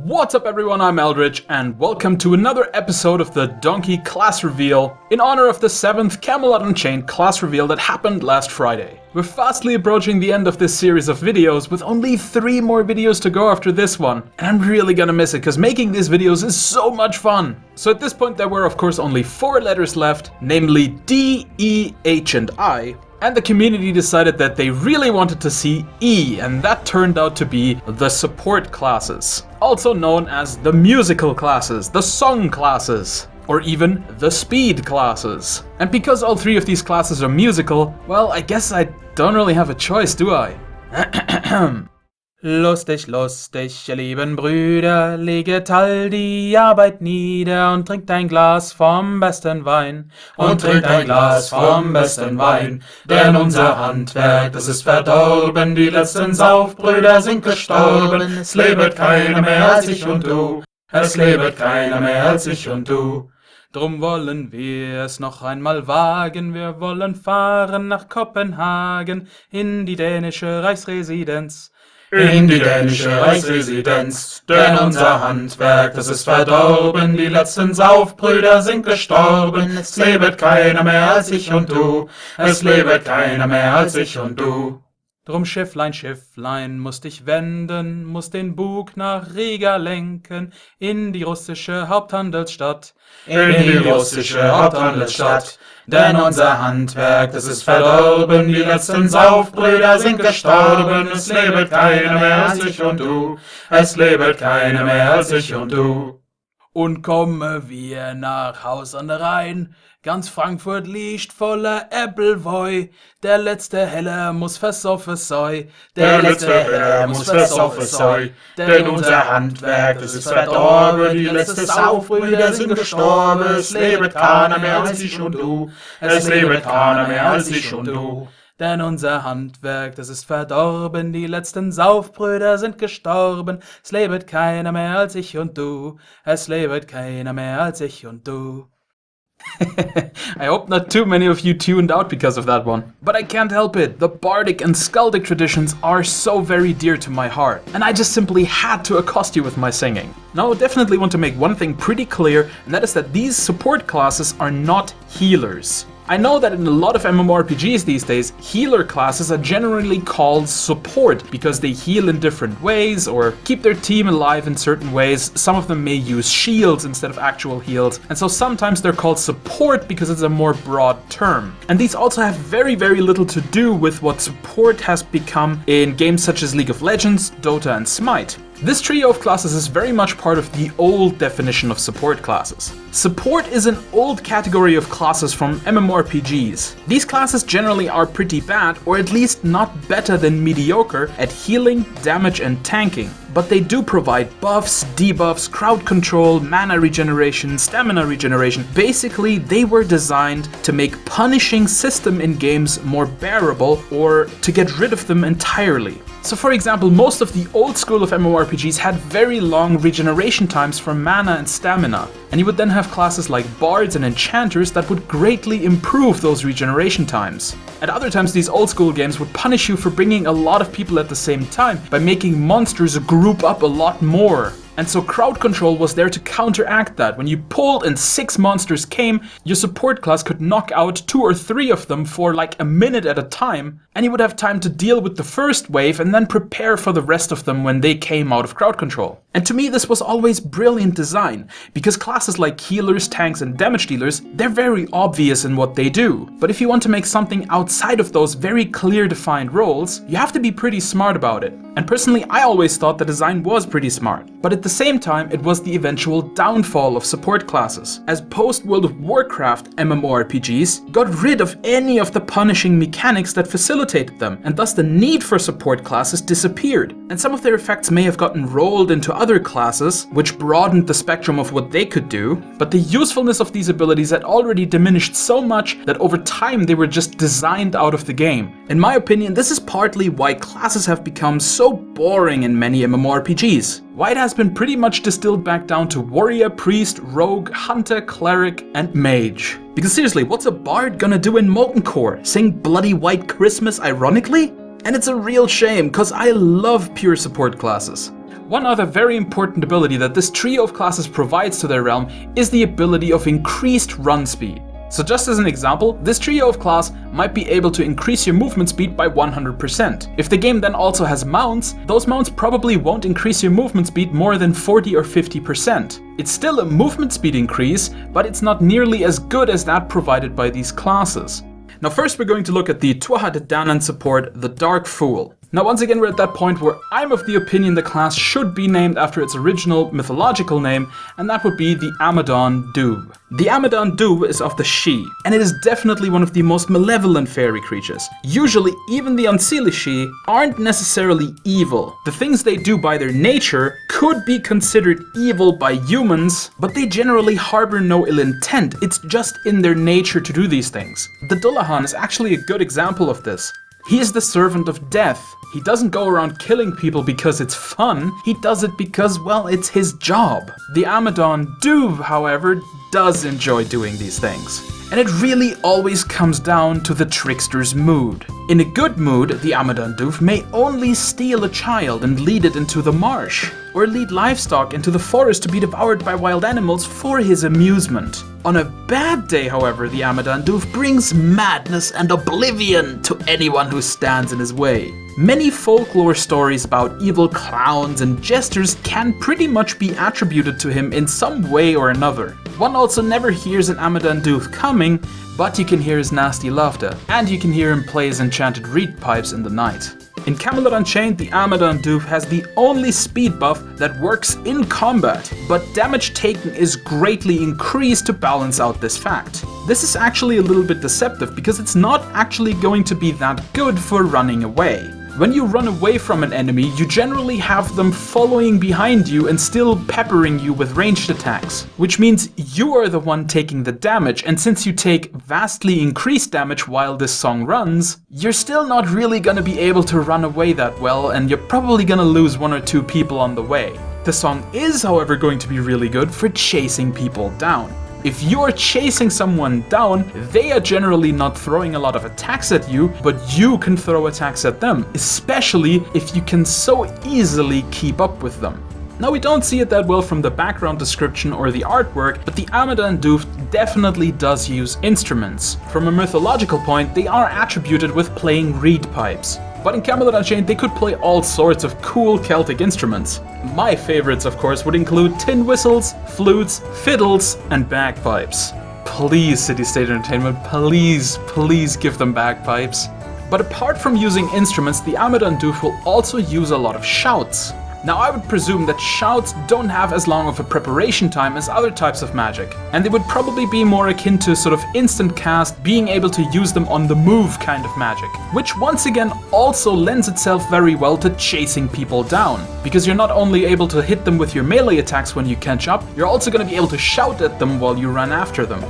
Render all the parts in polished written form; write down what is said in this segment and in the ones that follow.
What's up everyone, I'm Eldritch, and welcome to another episode of the Donkey class reveal in honor of the 7th Camelot Unchained class reveal that happened last Friday. We're fastly approaching the end of this series of videos with only 3 more videos to go after this one, and I'm really gonna miss it because making these videos is so much fun. So at this point there were of course only 4 letters left, namely D, E, H and I. And the community decided that they really wanted to see E, and that turned out to be the support classes. Also known as the musical classes, the song classes, or even the speed classes. And because all 3 of these classes are musical, well, I guess I don't really have a choice, do I? Lustig, lustig, ihr lieben Brüder, leget all die Arbeit nieder und trinkt ein Glas vom besten Wein. Und trinkt ein Glas vom besten Wein, denn unser Handwerk, das ist verdorben, die letzten Saufbrüder sind gestorben, es lebet keiner mehr als ich und du, es lebet keiner mehr als ich und du. Drum wollen wir es noch einmal wagen, wir wollen fahren nach Kopenhagen, in die dänische Reichsresidenz. In die dänische Reichsresidenz, denn unser Handwerk, das ist verdorben, die letzten Saufbrüder sind gestorben, es lebet keiner mehr als ich und du, es lebet keiner mehr als ich und du. Drum Schifflein, Schifflein, musst dich wenden, musst den Bug nach Riga lenken, in die russische Haupthandelsstadt. In die russische Haupthandelsstadt, denn unser Handwerk, das ist verdorben, die letzten Saufbrüder sind gestorben, es lebet keiner mehr als ich und du, es lebet keiner mehr als ich und du. Und komme wir nach Haus an der Rhein, ganz Frankfurt liegt voller Äppelwoi, der letzte Heller muss versoffen sei, der letzte Heller muss versoffen sei, denn unser Handwerk, das ist verdorben, die letzten Saufbrüder sind gestorben, es lebet keiner mehr als ich und du, es lebet keiner mehr als ich und du. Denn unser Handwerk, das ist verdorben, die letzten Saufbrüder sind gestorben, es lebet keiner mehr als ich und du, es lebet keiner mehr als ich und du. I hope not too many of you tuned out because of that one. But I can't help it, the bardic and skaldic traditions are so very dear to my heart, and I just simply had to accost you with my singing. Now I definitely want to make one thing pretty clear, and that is that these support classes are not healers. I know that in a lot of MMORPGs these days, healer classes are generally called support because they heal in different ways or keep their team alive in certain ways. Some of them may use shields instead of actual heals, and so sometimes they're called support because it's a more broad term. And these also have very little to do with what support has become in games such as League of Legends, Dota and Smite. This trio of classes is very much part of the old definition of support classes. Support is an old category of classes from MMORPGs. These classes generally are pretty bad, or at least not better than mediocre, at healing, damage and tanking. But they do provide buffs, debuffs, crowd control, mana regeneration, stamina regeneration. Basically, they were designed to make punishing system in games more bearable or to get rid of them entirely. So for example, most of the old school of MMORPGs had very long regeneration times for mana and stamina. And you would then have classes like bards and enchanters that would greatly improve those regeneration times. At other times, these old school games would punish you for bringing a lot of people at the same time by making monsters group up a lot more. And so crowd control was there to counteract that. When you pulled and 6 monsters came, your support class could knock out 2 or 3 of them for like a minute at a time, and you would have time to deal with the first wave and then prepare for the rest of them when they came out of crowd control. And to me this was always brilliant design, because classes like healers, tanks and damage dealers, they're very obvious in what they do. But if you want to make something outside of those very clear defined roles, you have to be pretty smart about it. And personally, I always thought the design was pretty smart. But at the same time, it was the eventual downfall of support classes, as post-World of Warcraft MMORPGs got rid of any of the punishing mechanics that facilitated them, and thus the need for support classes disappeared. And some of their effects may have gotten rolled into other classes, which broadened the spectrum of what they could do, but the usefulness of these abilities had already diminished so much that over time they were just designed out of the game. In my opinion, this is partly why classes have become so boring in many MMORPGs. Why it has been pretty much distilled back down to warrior, priest, rogue, hunter, cleric, and mage. Because seriously, what's a bard gonna do in Molten Core? Sing Bloody White Christmas ironically? And it's a real shame, cause I love pure support classes. One other very important ability that this trio of classes provides to their realm is the ability of increased run speed. So just as an example, this trio of class might be able to increase your movement speed by 100%. If the game then also has mounts, those mounts probably won't increase your movement speed more than 40 or 50%. It's still a movement speed increase, but it's not nearly as good as that provided by these classes. Now first we're going to look at the Tuatha Danann support, the Dark Fool. Now once again we're at that point where I'm of the opinion the class should be named after its original mythological name, and that would be the Amadon Dubh. The Amadon Dubh is of the Sidhe, and it is definitely one of the most malevolent fairy creatures. Usually even the Unseelie Sidhe aren't necessarily evil. The things they do by their nature could be considered evil by humans, but they generally harbor no ill intent. It's just in their nature to do these things. The Dullahan is actually a good example of this. He is the servant of death. He doesn't go around killing people because it's fun, he does it because, well, it's his job. The Amadon Dubh, however, does enjoy doing these things. And it really always comes down to the trickster's mood. In a good mood, the Amadon Dubh may only steal a child and lead it into the marsh, or lead livestock into the forest to be devoured by wild animals for his amusement. On a bad day, however, the Amadon Dubh brings madness and oblivion to anyone who stands in his way. Many folklore stories about evil clowns and jesters can pretty much be attributed to him in some way or another. One also never hears an Amadon Dubh coming, but you can hear his nasty laughter, and you can hear him play his enchanted reed pipes in the night. In Camelot Unchained, the Amadon Dubh has the only speed buff that works in combat, but damage taken is greatly increased to balance out this fact. This is actually a little bit deceptive because it's not actually going to be that good for running away. When you run away from an enemy, you generally have them following behind you and still peppering you with ranged attacks, which means you are the one taking the damage, and since you take vastly increased damage while this song runs, you're still not really gonna be able to run away that well, and you're probably gonna lose one or two people on the way. The song is, however, going to be really good for chasing people down. If you're chasing someone down, they are generally not throwing a lot of attacks at you, but you can throw attacks at them, especially if you can so easily keep up with them. Now we don't see it that well from the background description or the artwork, but the Amadon Dubh definitely does use instruments. From a mythological point, they are attributed with playing reed pipes. But in Camelot Unchained, they could play all sorts of cool Celtic instruments. My favorites, of course, would include tin whistles, flutes, fiddles, and bagpipes. Please, City State Entertainment, please give them bagpipes. But apart from using instruments, the Amadon Dubh will also use a lot of shouts. Now I would presume that shouts don't have as long of a preparation time as other types of magic, and they would probably be more akin to sort of instant cast, being able to use them on the move kind of magic, which once again also lends itself very well to chasing people down, because you're not only able to hit them with your melee attacks when you catch up, you're also going to be able to shout at them while you run after them.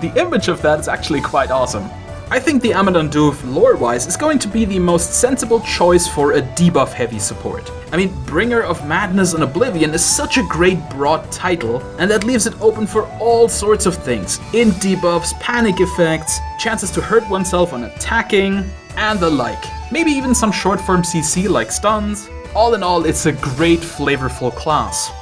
The image of that is actually quite awesome. I think the Amadon Dubh, lore-wise, is going to be the most sensible choice for a debuff-heavy support. I mean, Bringer of Madness and Oblivion is such a great broad title, and that leaves it open for all sorts of things. Int debuffs, panic effects, chances to hurt oneself on attacking, and the like. Maybe even some short-form CC like stuns. All in all, it's a great flavorful class.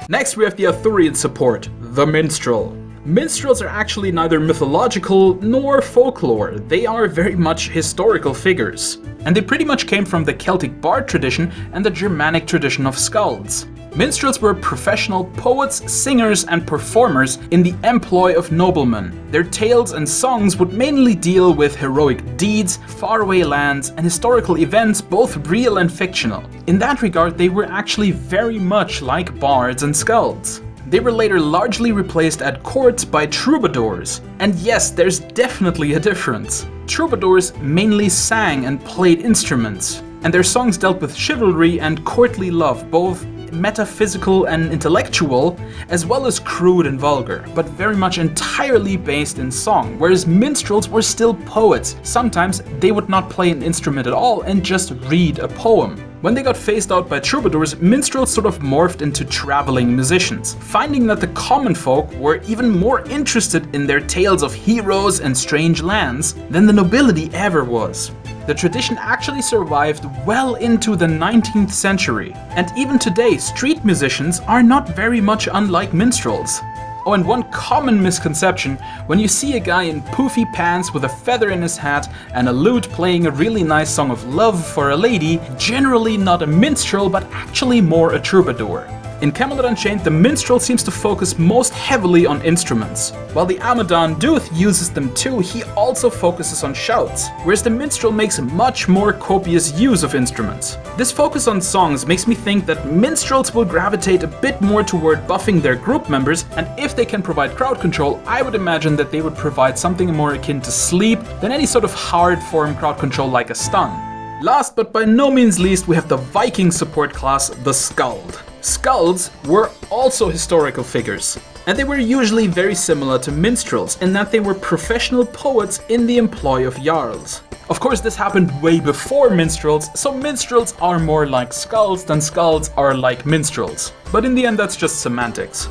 Next we have the Arthurian support, the Minstrel. Minstrels are actually neither mythological nor folklore, they are very much historical figures. And they pretty much came from the Celtic bard tradition and the Germanic tradition of skalds. Minstrels were professional poets, singers, and performers in the employ of noblemen. Their tales and songs would mainly deal with heroic deeds, faraway lands, and historical events, both real and fictional. In that regard, they were actually very much like bards and skalds. They were later largely replaced at courts by troubadours. And yes, there's definitely a difference. Troubadours mainly sang and played instruments, and their songs dealt with chivalry and courtly love, both metaphysical and intellectual, as well as crude and vulgar, but very much entirely based in song, whereas minstrels were still poets. Sometimes they would not play an instrument at all and just read a poem. When they got phased out by troubadours, minstrels sort of morphed into traveling musicians, finding that the common folk were even more interested in their tales of heroes and strange lands than the nobility ever was. The tradition actually survived well into the 19th century, and even today street musicians are not very much unlike minstrels. Oh, and one common misconception, when you see a guy in poofy pants with a feather in his hat and a lute playing a really nice song of love for a lady, generally not a minstrel but actually more a troubadour. In Camelot Unchained, the minstrel seems to focus most heavily on instruments. While the Amadon Dooth uses them too, he also focuses on shouts, whereas the minstrel makes much more copious use of instruments. This focus on songs makes me think that minstrels will gravitate a bit more toward buffing their group members, and if they can provide crowd control, I would imagine that they would provide something more akin to sleep than any sort of hard form crowd control like a stun. Last but by no means least, we have the Viking support class, the Skald. Skalds were also historical figures, and they were usually very similar to minstrels in that they were professional poets in the employ of jarls. Of course, this happened way before minstrels, so minstrels are more like skalds than skalds are like minstrels. But in the end, that's just semantics.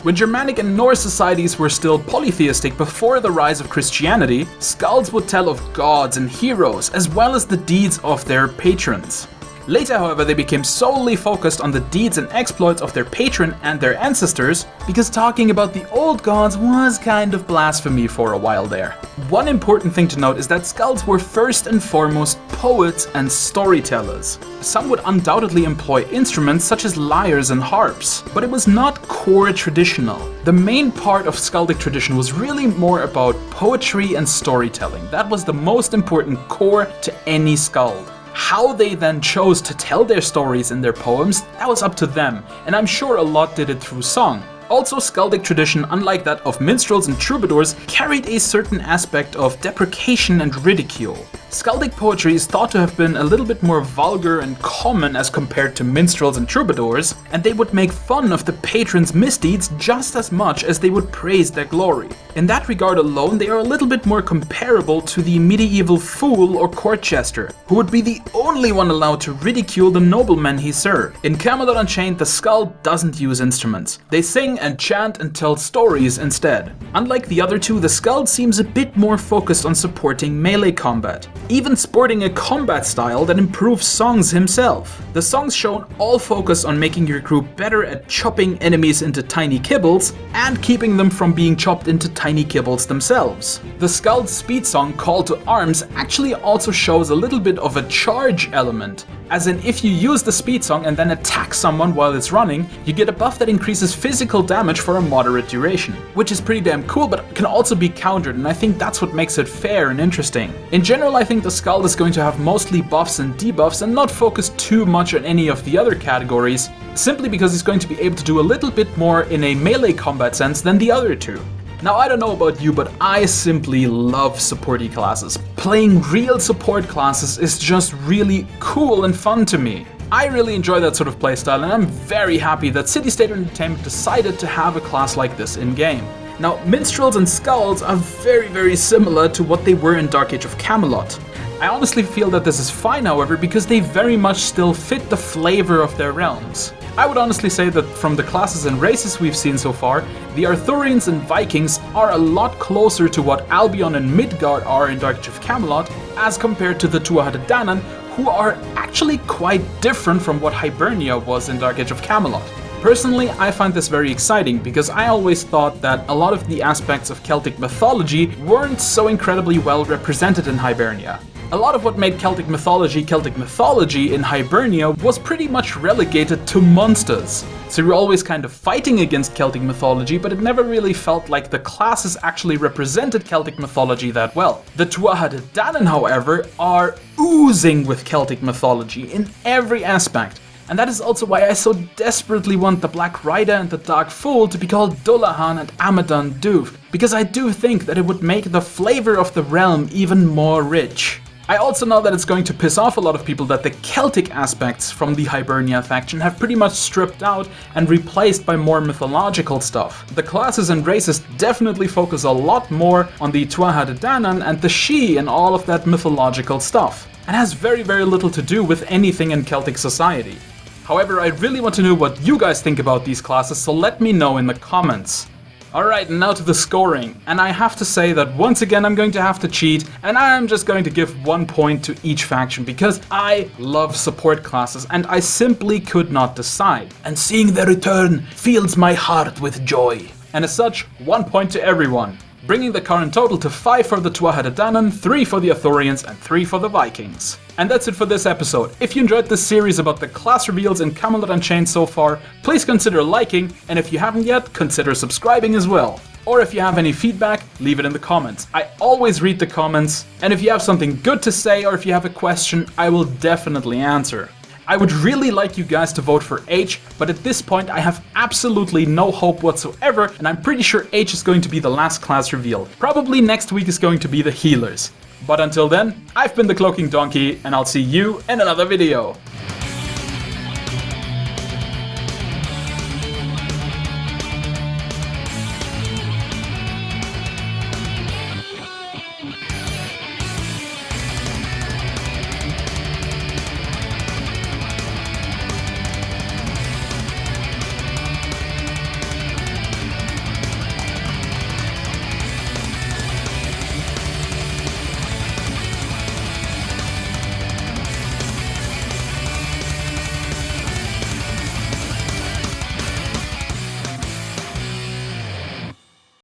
When Germanic and Norse societies were still polytheistic before the rise of Christianity, skalds would tell of gods and heroes, as well as the deeds of their patrons. Later, however, they became solely focused on the deeds and exploits of their patron and their ancestors, because talking about the old gods was kind of blasphemy for a while there. One important thing to note is that skalds were first and foremost poets and storytellers. Some would undoubtedly employ instruments such as lyres and harps, but it was not core traditional. The main part of skaldic tradition was really more about poetry and storytelling. That was the most important core to any skald. How they then chose to tell their stories in their poems, that was up to them, and I'm sure a lot did it through song. Also, skaldic tradition, unlike that of minstrels and troubadours, carried a certain aspect of deprecation and ridicule. Skaldic poetry is thought to have been a little bit more vulgar and common as compared to minstrels and troubadours, and they would make fun of the patrons' misdeeds just as much as they would praise their glory. In that regard alone, they are a little bit more comparable to the medieval fool or court jester, who would be the only one allowed to ridicule the noblemen he served. In Camelot Unchained, the skald doesn't use instruments. They sing and chant and tell stories instead. Unlike the other two, the skald seems a bit more focused on supporting melee combat, even sporting a combat style that improves songs himself. The songs shown all focus on making your group better at chopping enemies into tiny kibbles and keeping them from being chopped into tiny kibbles themselves. The skald's speed song Call to Arms actually also shows a little bit of a charge element, as in if you use the speed song and then attack someone while it's running, you get a buff that increases physical damage for a moderate duration, which is pretty damn cool, but can also be countered, and I think that's what makes it fair and interesting. In general, I think the skald is going to have mostly buffs and debuffs and not focus too much on any of the other categories, simply because he's going to be able to do a little bit more in a melee combat sense than the other two. Now, I don't know about you, but I simply love supporty classes. Playing real support classes is just really cool and fun to me. I really enjoy that sort of playstyle, and I'm very happy that City State Entertainment decided to have a class like this in-game. Now, minstrels and skalds are very similar to what they were in Dark Age of Camelot. I honestly feel that this is fine, however, because they very much still fit the flavor of their realms. I would honestly say that from the classes and races we've seen so far, the Arthurians and Vikings are a lot closer to what Albion and Midgard are in Dark Age of Camelot, as compared to the Tuatha Danann, who are actually quite different from what Hibernia was in Dark Age of Camelot. Personally, I find this very exciting because I always thought that a lot of the aspects of Celtic mythology weren't so incredibly well represented in Hibernia. A lot of what made Celtic mythology in Hibernia was pretty much relegated to monsters. So you're always kind of fighting against Celtic mythology, but it never really felt like the classes actually represented Celtic mythology that well. The Tuatha Danann, however, are oozing with Celtic mythology in every aspect. And that is also why I so desperately want the Black Rider and the Dark Fool to be called Dullahan and Amadon Doof, because I do think that it would make the flavor of the realm even more rich. I also know that it's going to piss off a lot of people that the Celtic aspects from the Hibernia faction have pretty much stripped out and replaced by more mythological stuff. The classes and races definitely focus a lot more on the Tuatha Danann and the Sidhe and all of that mythological stuff, and has very little to do with anything in Celtic society. However, I really want to know what you guys think about these classes, so let me know in the comments. Alright, now to the scoring, and I have to say that once again I'm going to have to cheat, and I'm just going to give 1 point to each faction because I love support classes and I simply could not decide. And seeing their return fills my heart with joy. And as such, 1 point to everyone, bringing the current total to 5 for the Tuatha Danann, 3 for the Arthurians, and 3 for the Vikings. And that's it for this episode. If you enjoyed this series about the class reveals in Camelot Unchained so far, please consider liking, and if you haven't yet, consider subscribing as well. Or if you have any feedback, leave it in the comments. I always read the comments, and if you have something good to say or if you have a question, I will definitely answer. I would really like you guys to vote for H, but at this point I have absolutely no hope whatsoever, and I'm pretty sure H is going to be the last class reveal. Probably next week is going to be the healers. But until then, I've been the Cloaking Donkey, and I'll see you in another video.